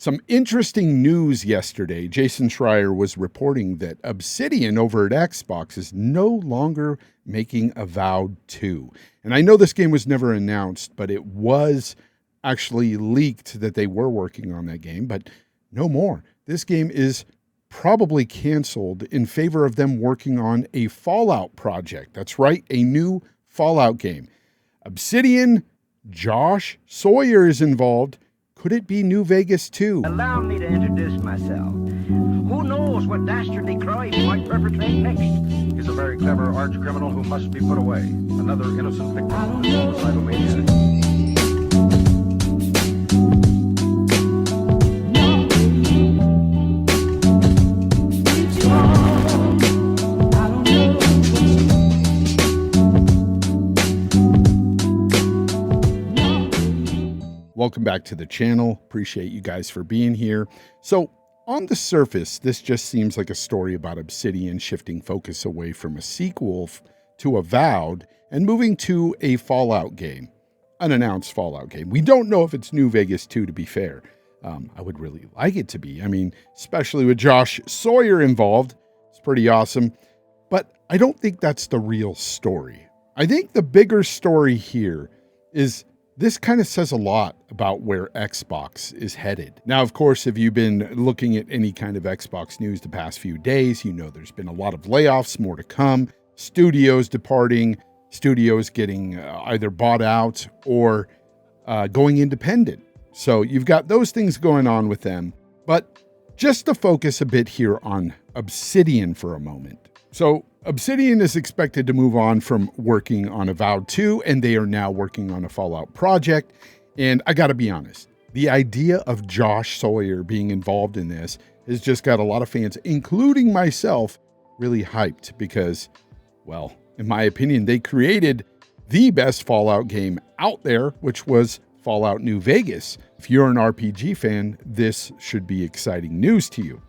Some interesting news yesterday. Jason Schreier was reporting that Obsidian over at Xbox is no longer making Avowed 2. And I know this game was never announced, but it was actually leaked that they were working on that game, but no more. This game is probably canceled in favor of them working on a Fallout project. That's right, a new Fallout game. Obsidian, Josh Sawyer is involved. Could it be New Vegas 2? Allow me to introduce myself. Who knows what dastardly crime he might perpetrate next? He's a very clever arch criminal who must be put away. Another innocent victim of homicidal maniac. Welcome back to the channel. Appreciate you guys for being here. So on the surface, this just seems like a story about Obsidian shifting focus away from a sequel to Avowed and moving to a Fallout game, unannounced Fallout game. We don't know if it's New Vegas 2, to be fair. I would really like it to be. I mean, especially with Josh Sawyer involved. It's pretty awesome. But I don't think that's the real story. I think the bigger story here is this kind of says a lot about where Xbox is headed. Now, of course, if you've been looking at any kind of Xbox news the past few days, you know there's been a lot of layoffs, more to come, studios departing, studios getting either bought out or going independent. So you've got those things going on with them. But just to focus a bit here on Obsidian for a moment. So Obsidian is expected to move on from working on Avowed 2, and they are now working on a Fallout project. And I got to be honest, the idea of Josh Sawyer being involved in this has just got a lot of fans, including myself, really hyped because, well, in my opinion, they created the best Fallout game out there, which was Fallout New Vegas. If you're an RPG fan, this should be exciting news to you.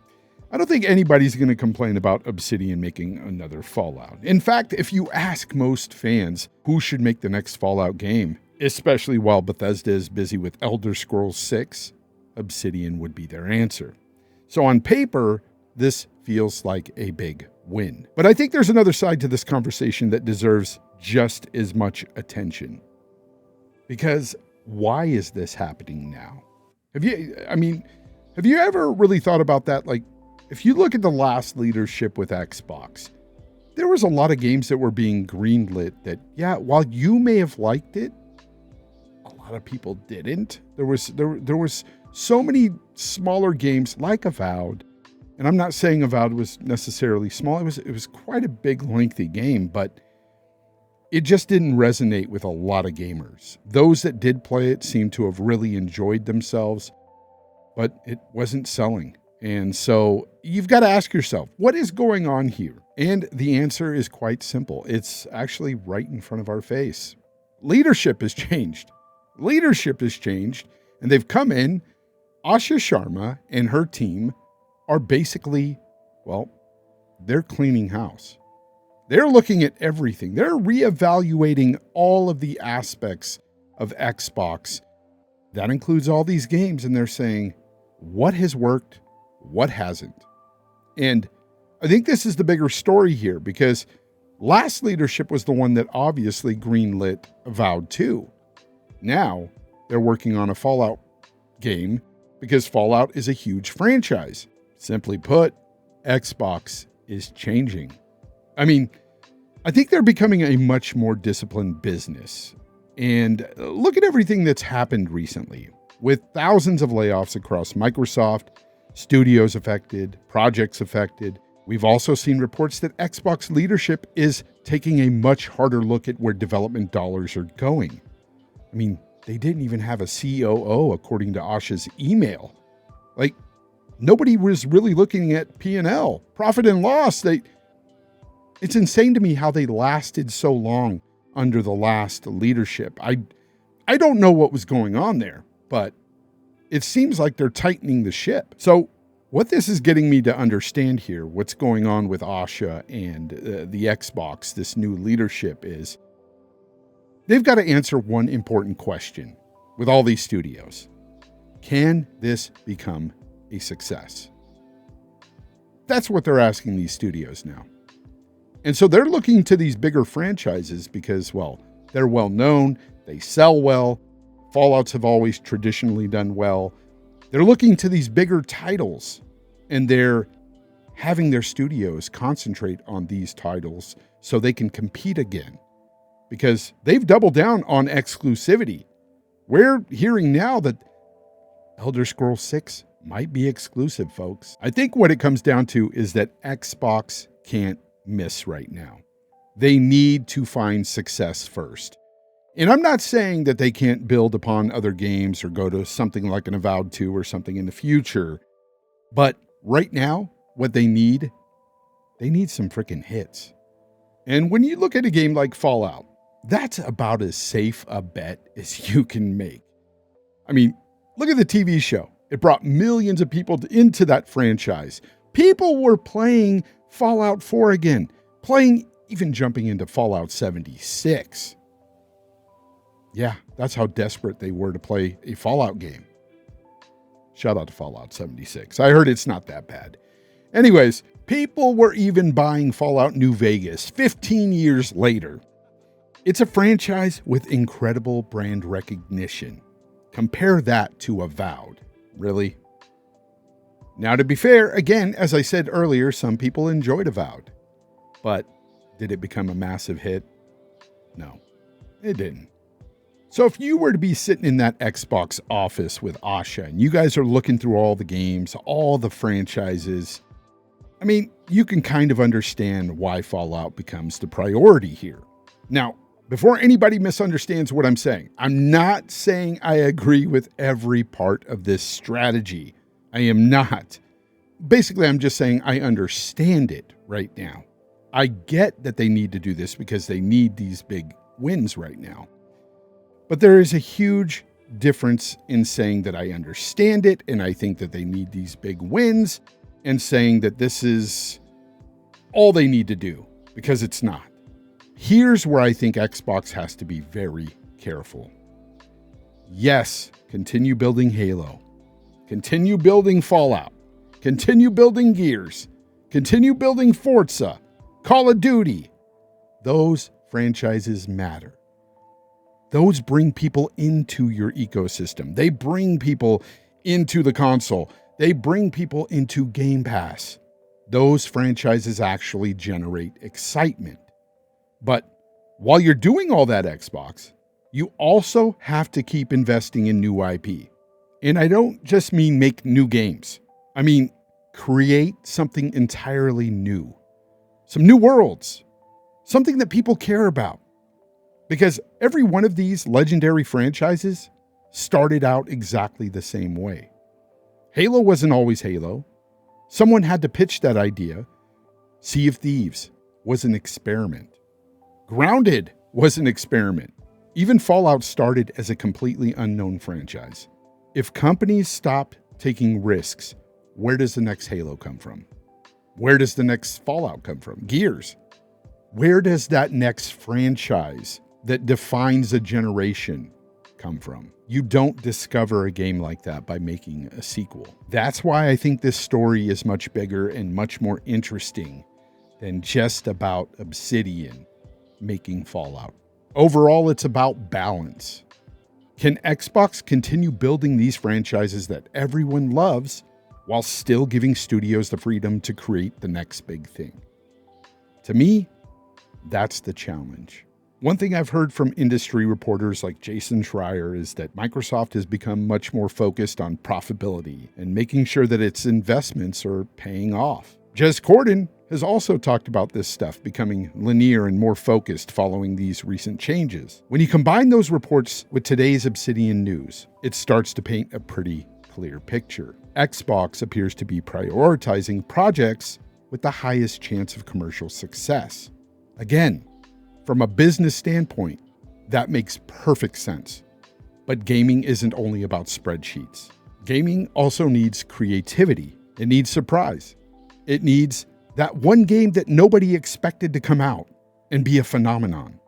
I don't think anybody's going to complain about Obsidian making another Fallout. In fact, if you ask most fans who should make the next Fallout game, especially while Bethesda is busy with Elder Scrolls 6, Obsidian would be their answer. So on paper, this feels like a big win. But I think there's another side to this conversation that deserves just as much attention. Because why is this happening now? Have you ever really thought about that? Like, if you look at the last leadership with Xbox, there was a lot of games that were being greenlit that, yeah, while you may have liked it, a lot of people didn't. There was so many smaller games like Avowed, and I'm not saying Avowed was necessarily small. It was quite a big, lengthy game, but it just didn't resonate with a lot of gamers. Those that did play it seemed to have really enjoyed themselves, but it wasn't selling. And so you've got to ask yourself, what is going on here? And the answer is quite simple. It's actually right in front of our face. Leadership has changed. And they've come in. Asha Sharma and her team are basically, well, they're cleaning house. They're looking at everything. They're reevaluating all of the aspects of Xbox. That includes all these games. And they're saying, what has worked? What hasn't? And I think this is the bigger story here because last leadership was the one that obviously greenlit Avowed 2. Now they're working on a Fallout game because Fallout is a huge franchise. Simply put, Xbox is changing. I mean, I think they're becoming a much more disciplined business. And look at everything that's happened recently with thousands of layoffs across Microsoft, studios affected, projects affected. We've also seen reports that Xbox leadership is taking a much harder look at where development dollars are going. I mean, they didn't even have a COO according to Asha's email. Like, nobody was really looking at P&L, profit and loss. It's insane to me how they lasted so long under the last leadership. I don't know what was going on there, but it seems like they're tightening the ship. So what this is getting me to understand here, what's going on with Asha and the Xbox, this new leadership, is they've got to answer one important question with all these studios. Can this become a success? That's what they're asking these studios now. And so they're looking to these bigger franchises because, well, they're well known, they sell well, Fallouts have always traditionally done well. They're looking to these bigger titles, and they're having their studios concentrate on these titles so they can compete again, because they've doubled down on exclusivity. We're hearing now that Elder Scrolls 6 might be exclusive, folks. I think what it comes down to is that Xbox can't miss right now. They need to find success first. And I'm not saying that they can't build upon other games or go to something like an Avowed 2 or something in the future. But right now, what they need some freaking hits. And when you look at a game like Fallout, that's about as safe a bet as you can make. I mean, look at the TV show. It brought millions of people into that franchise. People were playing Fallout 4 again, even jumping into Fallout 76. Yeah, that's how desperate they were to play a Fallout game. Shout out to Fallout 76. I heard it's not that bad. Anyways, people were even buying Fallout New Vegas 15 years later. It's a franchise with incredible brand recognition. Compare that to Avowed. Really? Now, to be fair, again, as I said earlier, some people enjoyed Avowed. But did it become a massive hit? No, it didn't. So if you were to be sitting in that Xbox office with Asha and you guys are looking through all the games, all the franchises, I mean, you can kind of understand why Fallout becomes the priority here. Now, before anybody misunderstands what I'm saying, I'm not saying I agree with every part of this strategy. I am not. Basically, I'm just saying I understand it right now. I get that they need to do this because they need these big wins right now. But there is a huge difference in saying that I understand it and I think that they need these big wins and saying that this is all they need to do, because it's not. Here's where I think Xbox has to be very careful. Yes, continue building Halo. Continue building Fallout. Continue building Gears. Continue building Forza. Call of Duty. Those franchises matter. Those bring people into your ecosystem. They bring people into the console. They bring people into Game Pass. Those franchises actually generate excitement. But while you're doing all that, Xbox, you also have to keep investing in new IP. And I don't just mean make new games. I mean, create something entirely new. Some new worlds. Something that people care about. Because every one of these legendary franchises started out exactly the same way. Halo wasn't always Halo. Someone had to pitch that idea. Sea of Thieves was an experiment. Grounded was an experiment. Even Fallout started as a completely unknown franchise. If companies stop taking risks, where does the next Halo come from? Where does the next Fallout come from? Gears. Where does that next franchise that defines a generation come from? You don't discover a game like that by making a sequel. That's why I think this story is much bigger and much more interesting than just about Obsidian making Fallout. Overall, it's about balance. Can Xbox continue building these franchises that everyone loves while still giving studios the freedom to create the next big thing? To me, that's the challenge. One thing I've heard from industry reporters like Jason Schreier is that Microsoft has become much more focused on profitability and making sure that its investments are paying off. Jez Corden has also talked about this stuff becoming linear and more focused following these recent changes. When you combine those reports with today's Obsidian news, it starts to paint a pretty clear picture. Xbox appears to be prioritizing projects with the highest chance of commercial success. Again, from a business standpoint, that makes perfect sense. But gaming isn't only about spreadsheets. Gaming also needs creativity. It needs surprise. It needs that one game that nobody expected to come out and be a phenomenon.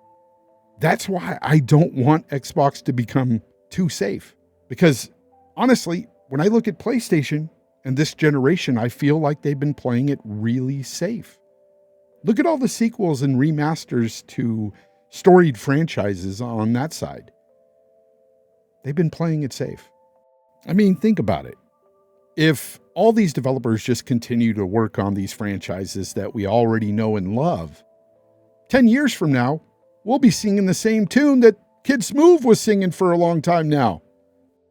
That's why I don't want Xbox to become too safe. Because honestly, when I look at PlayStation and this generation, I feel like they've been playing it really safe. Look at all the sequels and remasters to storied franchises on that side. They've been playing it safe. I mean, think about it. If all these developers just continue to work on these franchises that we already know and love, 10 years from now, we'll be singing the same tune that Kid Smooth was singing for a long time now.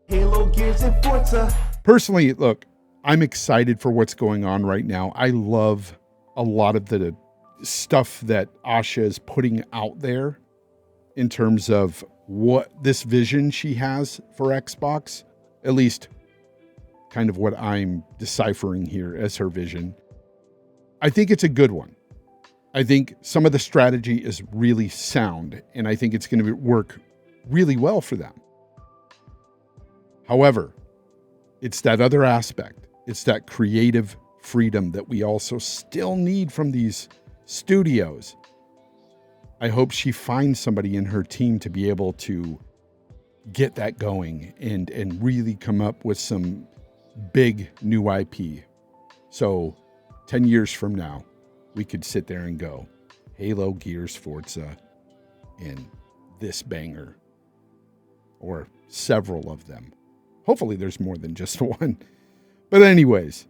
Halo, Gears, and Forza. Personally, look, I'm excited for what's going on right now. I love a lot of the stuff that Asha is putting out there in terms of what this vision she has for Xbox, at least kind of what I'm deciphering here as her vision. I think it's a good one. I think some of the strategy is really sound, and I think it's going to work really well for them. However, it's that other aspect. It's that creative freedom that we also still need from these studios. I hope she finds somebody in her team to be able to get that going and really come up with some big new IP. So 10 years from now, we could sit there and go, Halo, Gears, Forza, and this banger. Or several of them. Hopefully there's more than just one. But anyways,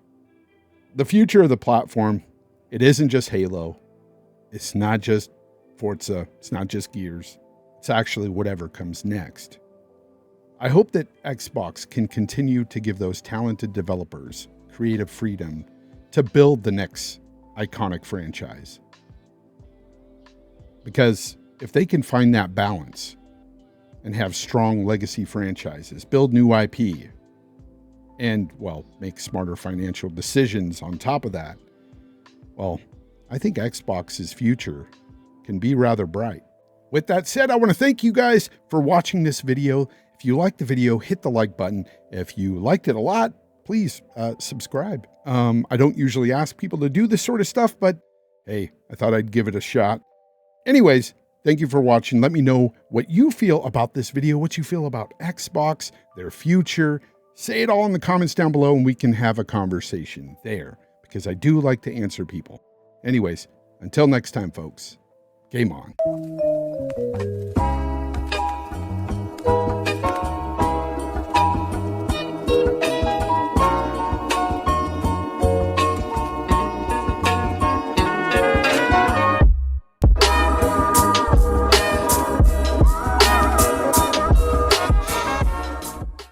the future of the platform, it isn't just Halo. It's not just Forza. It's not just Gears. It's actually whatever comes next. I hope that Xbox can continue to give those talented developers creative freedom to build the next iconic franchise. Because if they can find that balance and have strong legacy franchises, build new IP, and, well, make smarter financial decisions on top of that, well, I think Xbox's future can be rather bright. With that said, I want to thank you guys for watching this video. If you liked the video, hit the like button. If you liked it a lot, please subscribe. I don't usually ask people to do this sort of stuff, but hey, I thought I'd give it a shot. Anyways, thank you for watching. Let me know what you feel about this video, what you feel about Xbox, their future. Say it all in the comments down below and we can have a conversation there, because I do like to answer people. Anyways, until next time, folks, game on.